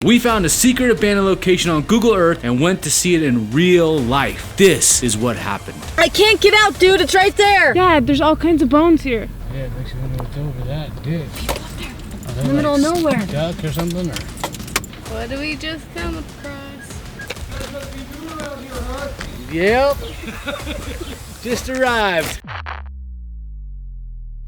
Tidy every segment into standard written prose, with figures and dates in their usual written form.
We found a secret abandoned location on Google Earth and went to see it in real life. This is what happened. I can't get out, dude. It's right there. Yeah, there's all kinds of bones here. Yeah, it makes you wonder what's over that, dude. People up there. In the middle of nowhere. Duck or something? Or... What do we just come across? Yep. Just arrived.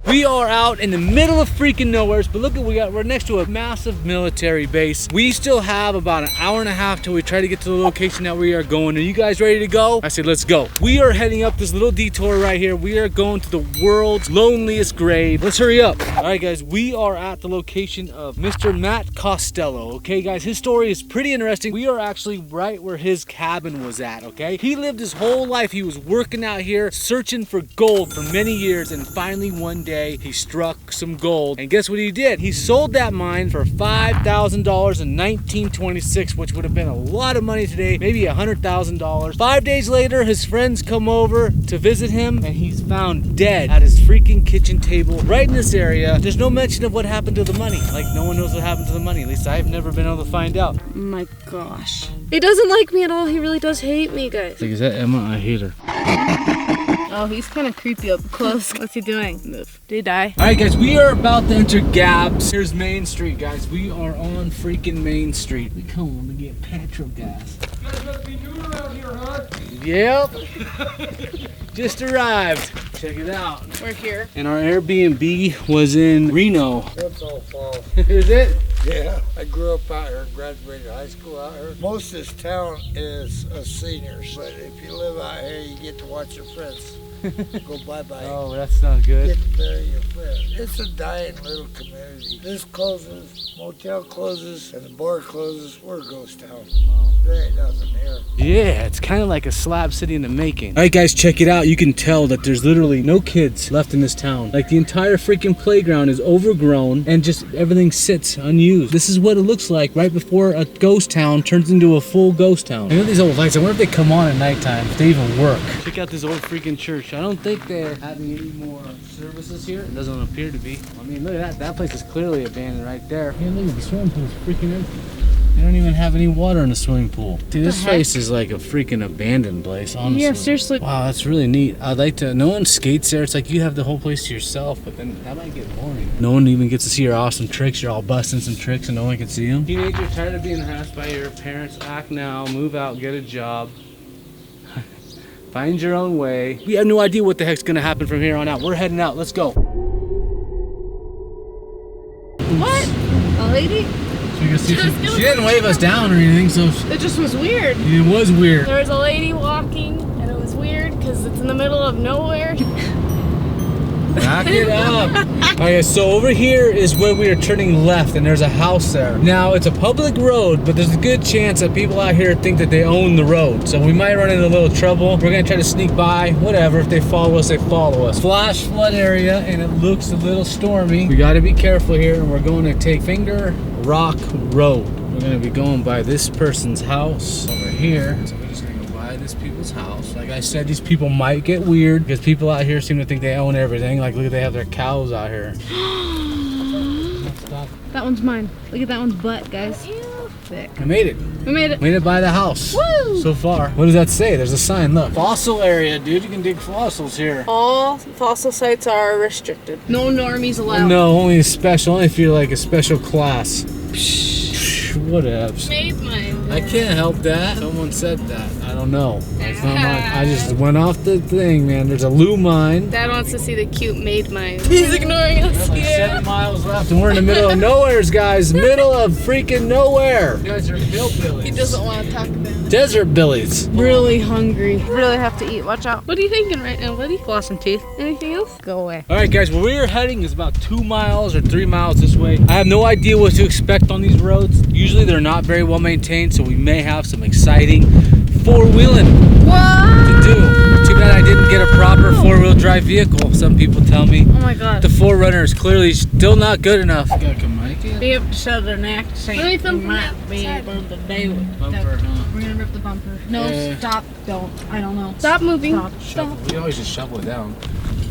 We are out in the middle of freaking nowhere, but look what we got. We're next to a massive military base. We still have about an hour and a half till we try to get to the location that we are going. Are you guys ready to go? I said, let's go. We are heading up this little detour right here. We are going to the world's loneliest grave. Let's hurry up. All right, guys, we are at the location of Mr. Matt Costello. Okay, guys, his story is pretty interesting. We are actually right where his cabin was at, okay? He lived his whole life. He was working out here, searching for gold for many years, and finally one day, he struck some gold, and guess what he did? He sold that mine for $5,000 in 1926, which would have been a lot of money today, maybe $100,000. 5 days later, his friends come over to visit him, and he's found dead at his freaking kitchen table right in this area. There's no mention of what happened to the money. Like, no one knows what happened to the money. At least I've never been able to find out. Oh my gosh. He doesn't like me at all. He really does hate me, guys. Like, is that Emma? I hate her. Oh, he's kind of creepy up close. What's he doing? Move. Did he die? All right, guys, we are about to enter Gabs. Here's Main Street, guys. We are on freaking Main Street. We come on to get petrol gas. You guys must be new around here, huh? Yep. Just arrived. Check it out. We're here. And our Airbnb was in Reno. That's all false. Is it? Yeah, I grew up out here, graduated high school out here. Most of this town is seniors, but if you live out here, you get to watch your friends go bye-bye. Oh, that's not good. Get to bury your friends. It's a dying little community. This closes, motel closes, and the bar closes. We're a ghost town. There ain't nothing here. Yeah, it's kind of like a slab city in the making. All right, guys, check it out. You can tell that there's literally no kids left in this town. Like, the entire freaking playground is overgrown and just everything sits unused. This is what it looks like right before a ghost town turns into a full ghost town. I know these old lights, I wonder if they come on at nighttime, if they even work. Check out this old freaking church. I don't think they're having any more services here. It doesn't appear to be. I mean, look at that. That place is clearly abandoned right there. Yeah, look at the swimming pool is freaking empty. They don't even have any water in the swimming pool. Dude, this place is like a freaking abandoned place, honestly. Yeah, seriously. Wow, that's really neat. I'd like to, no one skates there. It's like you have the whole place to yourself, but then that might get boring. No one even gets to see your awesome tricks. You're all busting some tricks and no one can see them. Teenager, tired of being harassed by your parents, act now, move out, get a job. Find your own way. We have no idea what the heck's gonna happen from here on out. We're heading out, let's go. What? A lady? She didn't wave us down or anything, so It just was weird. it was weird. There was a lady walking, and it was weird because it's in the middle of nowhere. Knock it up. Okay, so over here is where we are turning left, and there's a house there. Now, it's a public road, but there's a good chance that people out here think that they own the road. So we might run into a little trouble. We're gonna try to sneak by, whatever. If they follow us, they follow us. Flash flood area, and it looks a little stormy. We gotta be careful here, and we're going to take Finger Rock Road. We're gonna be going by this person's house over here. So we're just gonna go by this people's house. Like I said, these people might get weird because people out here seem to think they own everything. Like, look, they have their cows out here. Stop. That one's mine. Look at that one's butt, guys. Sick. I made it. We made it. Made it by the house. Woo! So far. What does that say? There's a sign, look. Fossil area, dude. You can dig fossils here. All fossil sites are restricted. No normies allowed. No, only a special, only if you're like a special class. Whatevs. Made mine. I can't help that. Someone said that. I don't know. It's not mine. I just went off the thing, man. There's a Lou mine. Dad wants to see the cute made mine. He's ignoring us. Like 7 miles left, and we're in the middle of nowheres, guys. Middle of freaking nowhere. You guys are hillbillies. He doesn't want to talk about it. Desert billies. Really hungry. Really have to eat. Watch out. What are you thinking right now, buddy? Flossing teeth. Anything else? Go away. All right, guys. Where we are heading is about 2 miles or 3 miles this way. I have no idea what to expect on these roads. Usually they're not very well maintained, so we may have some exciting four-wheeling to do. Too bad I didn't get a proper four-wheel drive vehicle, some people tell me. Oh my god. The 4Runner is clearly still not good enough. You got a mic in? Be able to southern accent. Let me thump You might be able to do it. Bumper, huh? We're gonna rip the bumper. No, stop. Don't. I don't know. Stop moving. Stop. Shovel. We always just shovel it down.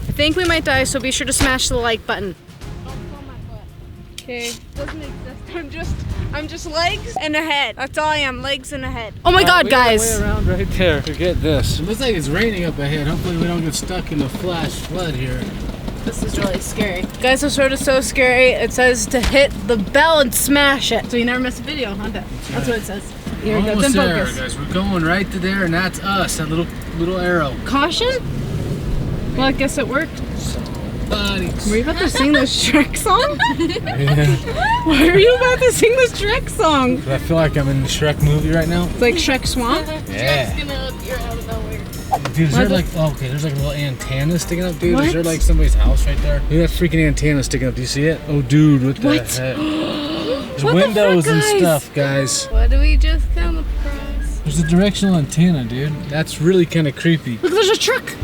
I think we might die, so be sure to smash the like button. Okay, doesn't exist. I'm just legs and a head. That's all I am, legs and a head. Oh my God, guys. Way around right there. Forget this. It looks like it's raining up ahead. Hopefully we don't get stuck in the flash flood here. This is really scary. Guys, this road is so scary. It says to hit the bell and smash it. So you never miss a video, huh? That's what it says. Here we go. Almost Then there, focus. guys. We're going right to there, and that's us. That little arrow. Caution? Well, I guess it worked. Buddy. Were you about to sing the Shrek song? Yeah. Why are you about to sing the Shrek song? I feel like I'm in the Shrek movie right now. It's like Shrek Swamp? Yeah. Shrek's gonna appear out of nowhere. Dude, is there like, oh, okay, there's like a little antenna sticking up, dude. What? Is there like somebody's house right there? Look at that freaking antenna sticking up. Do you see it? Oh, dude, what the What? heck? There's What the windows fuck, and guys? stuff, guys. What do we just come across? There's a directional antenna, dude. That's really kind of creepy. Look, there's a truck.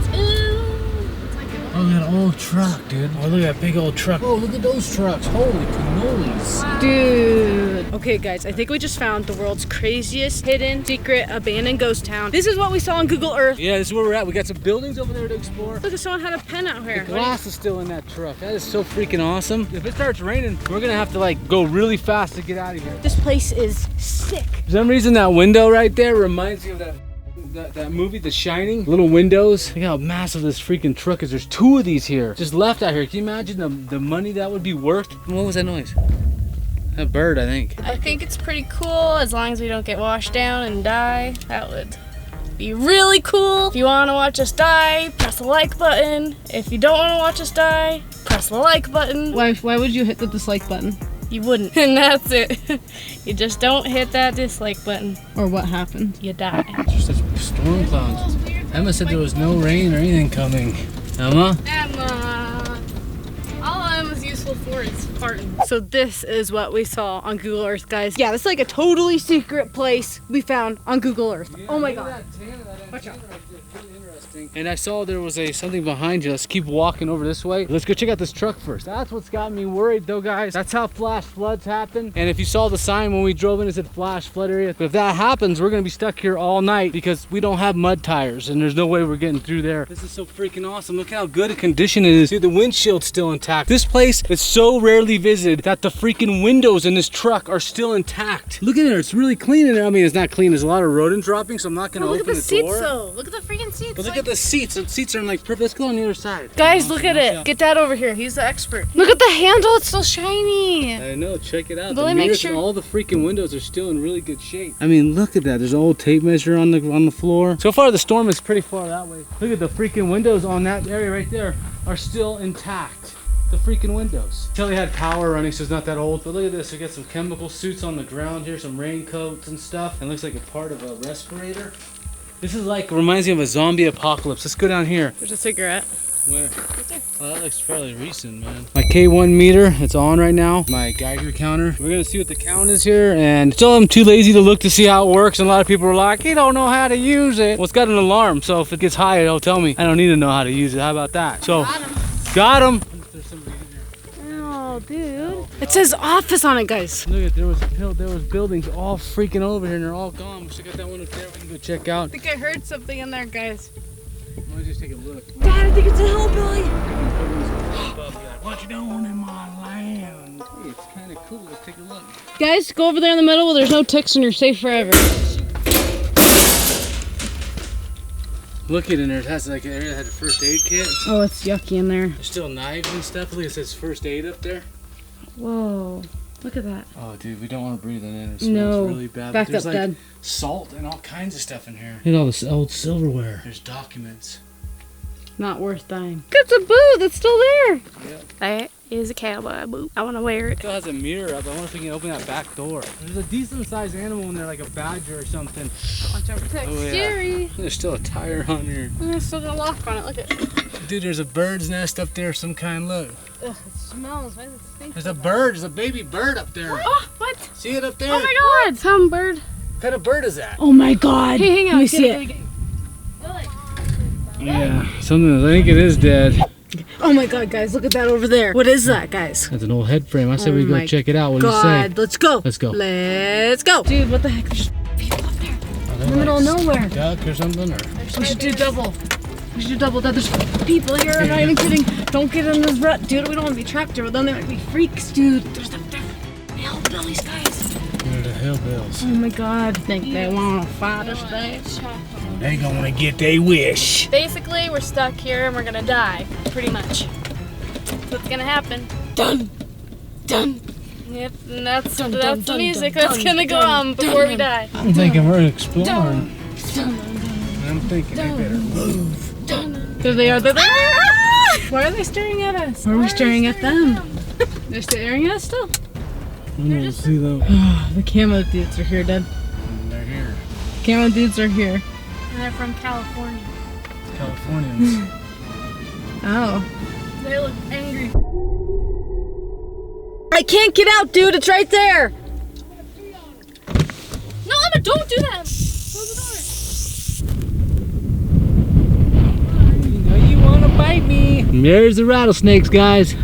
Oh, look at that old truck, dude. Oh, look at that big old truck. Oh, look at those trucks. Holy cannolis. Dude. Okay, guys, I think we just found the world's craziest hidden, secret, abandoned ghost town. This is what we saw on Google Earth. Yeah, this is where we're at. We got some buildings over there to explore. Look, someone had a pen out here. The glass is still in that truck. That is so freaking awesome. If it starts raining, we're gonna have to like go really fast to get out of here. This place is sick. For some reason, that window right there reminds me of that movie, The Shining. Little windows. Look how massive this freaking truck is. There's two of these here, just left out here. Can you imagine the money that would be worth? What was that noise? A bird, I think. I think it's pretty cool as long as we don't get washed down and die. That would be really cool. If you want to watch us die, press the like button. If you don't want to watch us die, press the like button. Why would you hit the dislike button? You wouldn't. And that's it. You just don't hit that dislike button. Or what happened? You die. There's such storm clouds. Emma said there was no rain or anything coming. Emma? Emma. All Emma's useful for is farting. So this is what we saw on Google Earth, guys. Yeah, this is like a totally secret place we found on Google Earth. Yeah, oh my God. Watch out. And I saw there was something behind you. Let's keep walking over this way. Let's go check out this truck first. That's what's got me worried though, guys. That's how flash floods happen. And if you saw the sign when we drove in, it said flash flood area. But if that happens, we're gonna be stuck here all night because we don't have mud tires and there's no way we're getting through there. This is so freaking awesome. Look how good a condition it is. Dude, the windshield's still intact. This place is so rarely visited that the freaking windows in this truck are still intact. Look at there, it's really clean in there. I mean, it's not clean. There's a lot of rodent dropping, so I'm not gonna open the door. Look at the seats though. Look at the freaking seats. But look at the seats. The seats are in like perfect. Let's go on the other side. Guys, look at it. Get Dad over here. He's the expert. Look at the handle. It's so shiny. I know. Check it out. Let The me make mirrors sure. and all the freaking windows are still in really good shape. I mean, look at that. There's an old tape measure on the floor. So far, the storm is pretty far that way. Look at the freaking windows on that area right there are still intact. The freaking windows. Until they had power running, so it's not that old. But look at this. We got some chemical suits on the ground here, some raincoats and stuff. And it looks like a part of a respirator. This is like, reminds me of a zombie apocalypse. Let's go down here. There's a cigarette. Where? Oh, that looks fairly recent, man. My K1 meter, it's on right now. My Geiger counter. We're gonna see what the count is here, and still I'm too lazy to look to see how it works. And a lot of people are like, you don't know how to use it. Well, it's got an alarm, so if it gets high, it'll tell me. I don't need to know how to use it. How about that? So, got him. Oh, dude. It says office on it, guys. Look at, there was buildings all freaking over here, and they're all gone. We still got that one up there we can go check out. I think I heard something in there, guys. Let me just take a look. Dad, I think it's a hillbilly. What you doing in my land? Hey, it's kind of cool. Let's take a look. Guys, go over there in the middle where there's no ticks and you're safe forever. Look at in there. It has like an area that had a first aid kit. Oh, it's yucky in there. There's still knives and stuff. Look, it says first aid up there. Whoa. Look at that. Oh, dude, we don't want to breathe in it. It smells really bad. Back There's up, like Dad. salt and all kinds of stuff in here. Look at all this old silverware. There's documents. Not worth dying. It's a boot that's still there. Yep. That is a cowboy boot. I want to wear it. It still has a mirror up. I wonder if we can open that back door. There's a decent sized animal in there, like a badger or something. Watch out for ticks. Oh, yeah. Scary. There's still a tire on here. It's still got a lock on it. Look at it. Dude, there's a bird's nest up there of some kind. Look. Ugh, it smells. Why does it stink? There's a bird. There's a baby bird up there. Oh, what? See it up there? Oh my God. Some bird. What kind of bird is that? Oh my God. Hey, hang on. Let me see it. Yeah, something. I think it is dead. Oh my God, guys, look at that over there. What is that, guys? That's an old head frame. I said Oh we go my check it out. What do you say? God, let's go. Let's go. Let's go. Dude, what the heck? There's people up there. In the middle of nowhere. Duck or something? Or? We should do double. We should do double. There's people here. I'm not even kidding. Don't get in this rut, dude. We don't want to be trapped here. Then they might be freaks, dude. There's them there. hillbillies, guys. They're the hillbills. Oh my god. Think they want to fight us, Dad? They gonna get their wish. Basically, we're stuck here and we're gonna die, pretty much. That's what's gonna happen. Done. Done. Yep, and that's the music that's gonna go on before we die. I'm thinking we're exploring. I'm thinking they better move. There they are. There they are. Why are they staring at us? Why are we staring at them? They're staring at us still. I don't see them. The camo dudes are here, Dad. They're here. Camo dudes are here. And they're from California. Californians. Oh. They look angry. I can't get out, dude. It's right there. No, Emma, don't do that. Close the door. You know you wanna bite me. And there's the rattlesnakes, guys.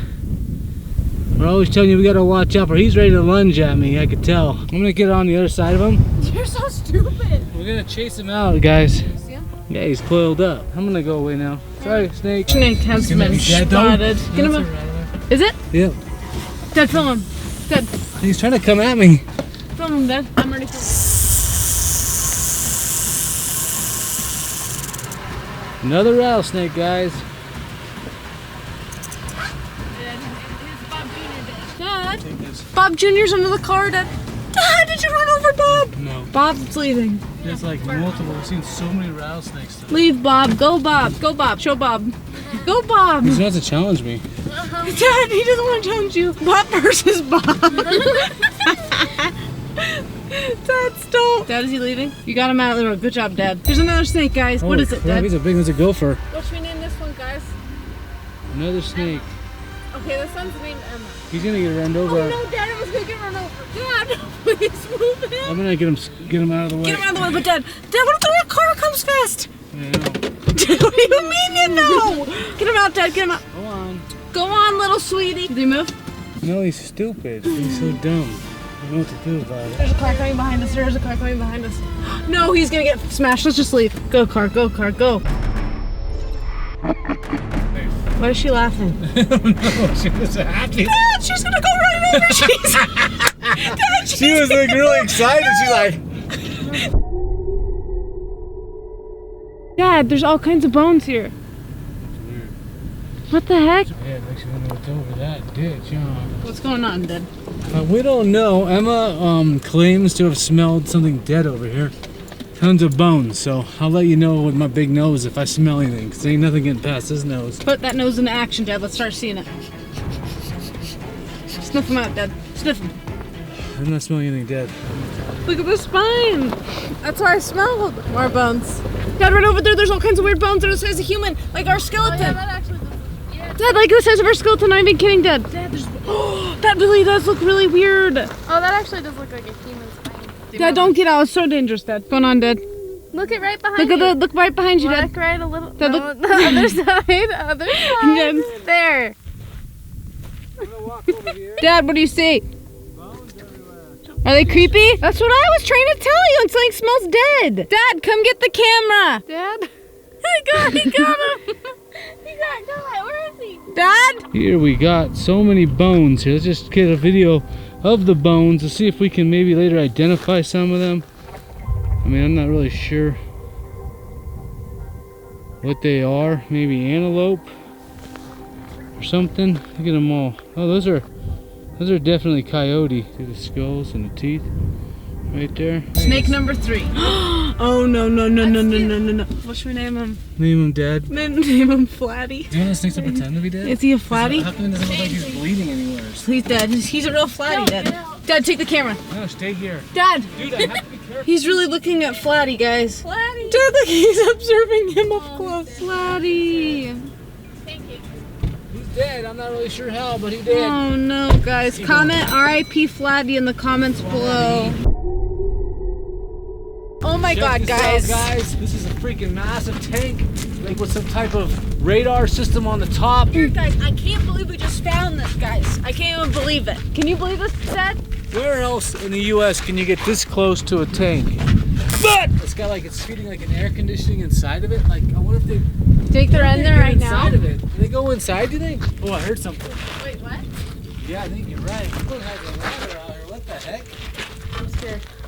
We're always telling you we gotta watch out, or he's ready to lunge at me. I could tell. I'm gonna get on the other side of him. You're so stupid. We're gonna chase him out, guys. See him? Yeah, he's coiled up. I'm gonna go away now. Sorry, snake. Snake has been spotted. Get him up. Is it? Yep. Dad, film him. Dad, He's trying to come at me. film him, Dad. I'm ready for him. Another rattlesnake, guys. Dad, Bob Jr.'s under the car, Dad. Dad, did you run over Bob? No. Bob's leaving. There's like multiple. We've seen so many rattlesnakes today. Leave, Bob. Go, Bob. Go, Bob. Show Bob. Go, Bob. He's about to challenge me. Dad, he doesn't want to challenge you. Bob versus Bob. Dad, stop. Dad, is he leaving? You got him out of the road. Good job, Dad. There's another snake, guys. What Holy is it, crap, Dad? He's a big one's a gopher. What should we name this one, guys? Another snake. Okay, this one's named Emma. He's gonna get run over. Oh no, Dad, I was gonna get run over. Dad, please move him. I'm gonna get him out of the way. Get him out of the way, but Dad, what if the car comes fast? Yeah, I know. What do you mean you know? Get him out, Dad, get him out. Go on. Go on, little sweetie. Did he move? No, he's stupid. He's so dumb. I don't know what to do about it. There's a car coming behind us. There's a car coming behind us. No, he's gonna get smashed. Let's just leave. Go, car, go, car, go. Why is she laughing? I don't know. She was happy. Dad, she's gonna go right over. Dad, She was like really excited. She's like, Dad, there's all kinds of bones here. What the heck? yeah, it makes you wonder what's over that ditch, huh? What's going on, Dad? We don't know. Emma claims to have smelled something dead over here. Tons of bones, so I'll let you know with my big nose if I smell anything, because ain't nothing getting past his nose. Put that nose into action, Dad. Let's start seeing it. Sniff him out, Dad. Sniff him. I'm not smelling anything dead. Look at the spine. That's what I smelled. More bones. Dad, right over there, there's all kinds of weird bones. They're the size of human, like our skeleton. Oh, yeah, that actually does. Yeah. Dad, like the size of our skeleton. I'm not even kidding, Dad. Dad, there's. That really does look really weird. Oh, that actually does look like a human spine. Dad, don't get out. It's so dangerous, Dad. What's going on, Dad? Look it right behind Look you. at look right behind you, Dad. Look right a little. Dad, no, look- the other side. Other side. Dad. There. I'm gonna walk over here. Dad, what do you see? Bones everywhere. Are they creepy? That's what I was trying to tell you. And something smells dead. Dad, come get the camera. Dad. He got him. He got caught. Where is he? Dad? Here we got so many bones here. Let's just get a video of the bones to see if we can maybe later identify some of them. I mean, I'm not really sure what they are. Maybe antelope or something. Look at them all. Oh, those are definitely coyote. See the skulls and the teeth right there. Snake number 3. Oh, no. What should we name him? Name him Dad. Name him Flatty. Do you want the snakes to pretend to be dead? Is he a Flatty? How come it doesn't look like he's bleeding anywhere? He's dead. He's a real Flatty, Dad. Dad, take the camera. No, stay here. Dad, Dude, I have to be careful. he's really looking at Flatty, guys. Flatty. Dad, look, he's observing him up close. Flatty. He's dead. I'm not really sure how, but he did. Oh, no, guys. Comment RIP Flatty in the comments below. Oh my Check God, this guys. out, guys. This is a freaking massive tank, like with some type of radar system on the top. Here, guys, I can't believe we just found this, guys. I can't even believe it. Can you believe this, Dad? Where else in the U.S. can you get this close to a tank? But it's got like it's feeding like an air conditioning inside of it. Like, I wonder if they Take their end there right now. inside of it. Do they go inside? Do you think? Oh, I heard something. Wait, what? Yeah, I think you're right. Someone has a ladder out here. What the heck? I'm scared.